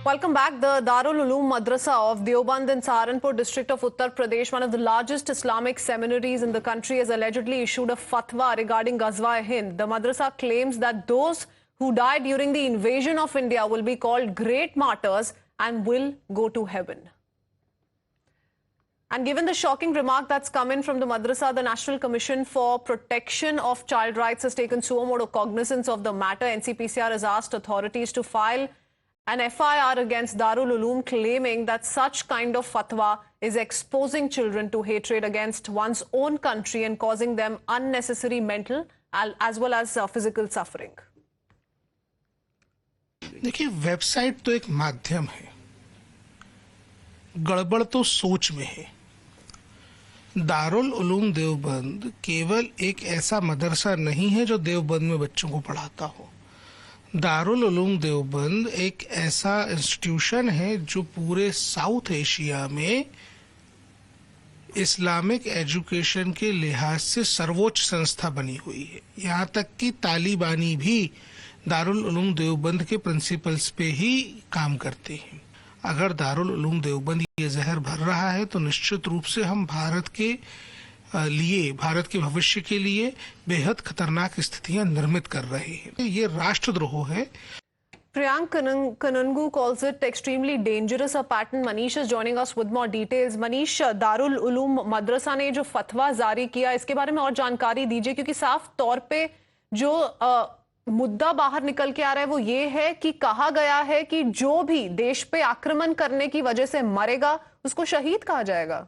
Welcome back. The Darul Uloom Madrasa of Deoband in Saharanpur district of Uttar Pradesh, one of the largest Islamic seminaries in the country, has allegedly issued a fatwa regarding Ghazwa-e-Hind. The madrasa claims that those who died during the invasion of India will be called great martyrs and will go to heaven. And given the shocking remark that's come in from the madrasa, the National Commission for Protection of Child Rights has taken suo motu cognizance of the matter. NCPCR has asked authorities to file an FIR against Darul Uloom, claiming that such kind of fatwa is exposing children to hatred against one's own country and causing them unnecessary mental as well as physical suffering. देखिए, website तो एक माध्यम है, गड़बड़ तो सोच में है। दारुल उलूम देवबंद केवल एक ऐसा मदरसा नहीं है जो देवबंद में बच्चों को पढ़ाता हो। दारुल उलूम देवबंद एक ऐसा इंस्टीट्यूशन है जो पूरे साउथ एशिया में इस्लामिक एजुकेशन के लिहाज से सर्वोच्च संस्था बनी हुई है। यहाँ तक कि तालिबानी भी दारुल उलूम देवबंद के प्रिंसिपल्स पे ही काम करते हैं। अगर दारुल उलूम देवबंद ये जहर भर रहा है तो निश्चित रूप से हम भारत के भविष्य के लिए बेहद खतरनाक स्थितियां निर्मित कर रहे हैं। ये राष्ट्रद्रोह है। Priyank Kanungu calls it extremely dangerous a pattern. Manish is joining us with more details. Manish, Darul Uloom मदरसा ने जो फतवा जारी किया, इसके बारे में और जानकारी दीजिए, क्योंकि साफ तौर पे जो मुद्दा बाहर निकल के आ रहा है वो ये है कि कहा गया है कि जो भी देश पे आक्रमण करने की वजह से मरेगा उसको शहीद कहा जाएगा।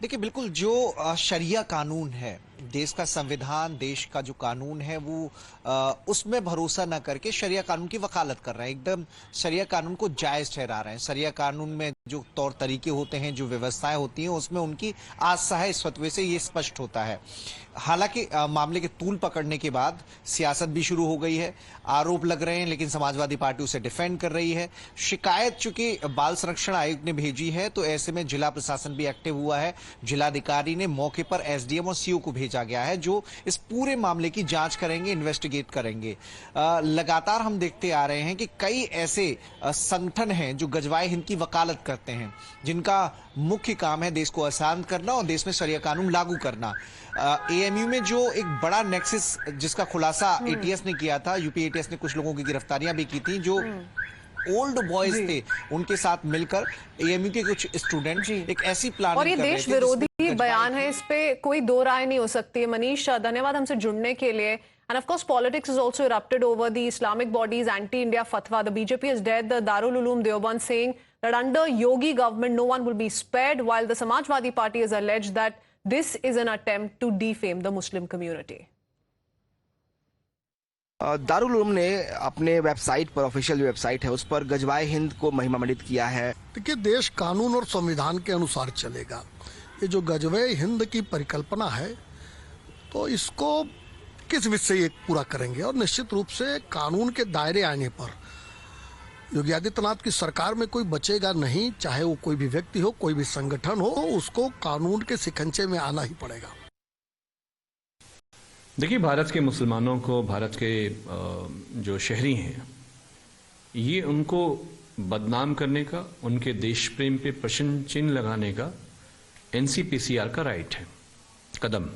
देखिए, बिल्कुल जो शरिया कानून है, देश का संविधान, देश का जो कानून है वो उसमें भरोसा न करके शरिया कानून की वकालत कर रहे हैं, एकदम शरिया कानून को जायज ठहरा रहे हैं। शरिया कानून में जो तौर तरीके होते हैं, जो व्यवस्थाएं होती हैं, उसमें उनकी आस्था है। इस फतवे से ये स्पष्ट होता है। हालांकि मामले के तूल पकड़ने के बाद सियासत भी शुरू हो गई है। आरोप लग रहे हैं, लेकिन समाजवादी पार्टी उसे डिफेंड कर रही है। शिकायत चूंकि बाल संरक्षण आयोग ने भेजी है, तो ऐसे में जिला प्रशासन भी एक्टिव हुआ है। जिलाधिकारी ने मौके पर एसडीएम और सीओ को भेजा गया है, जो इस पूरे मामले की जांच करेंगे, इन्वेस्टिगेट करेंगे। लगातार हम देखते आ रहे हैं कि कई ऐसे संगठन हैं जो गजवाए-हिंद की वकालत करते हैं, जिनका मुख्य काम है देश को अशांत करना और देश में शरिया कानून लागू करना। एएमयू में जो एक बड़ा नेक्सस जिसका खुलासा एटीएस ने किया था, यूपी एटीएस ने कुछ लोगों की गिरफ्तारियां भी की थी जो ओल्ड बॉयज थे, उनके साथ मिलकर एएमयू के कुछ स्टूडेंट एक ऐसी प्लानिंग और ये देश विरोधी बयान है, इस पे कोई दो राय नहीं हो सकती है। मनीष, धन्यवाद हमसे जुड़ने के लिए। And of course, politics has also erupted over the Islamic body's anti-India fatwa. The BJP has dared the Darul Uloom Deoband, saying that under Yogi government, no one will be spared, while the Samajwadi Party has alleged that this is an attempt to defame the Muslim community. Darul Uloom ने अपने website पर, official website है, उस पर गजवाए हिंद को महिमामंडित किया है। देखिए, देश कानून और संविधान के अनुसार चलेगा। ये जो गजवाए हिंद की परिकल्पना है, तो इसको किस विषय से पूरा करेंगे, और निश्चित रूप से कानून के दायरे आने पर योगी आदित्यनाथ की सरकार में कोई बचेगा नहीं, चाहे वो कोई भी व्यक्ति हो, कोई भी संगठन हो, उसको कानून के शिकंजे में आना ही पड़ेगा। देखिए, भारत के मुसलमानों को, भारत के जो शहरी हैं, ये उनको बदनाम करने का, उनके देश प्रेम पे प्रश्न चिन्ह लगाने का एनसीपीसीआर का राइट है, कदम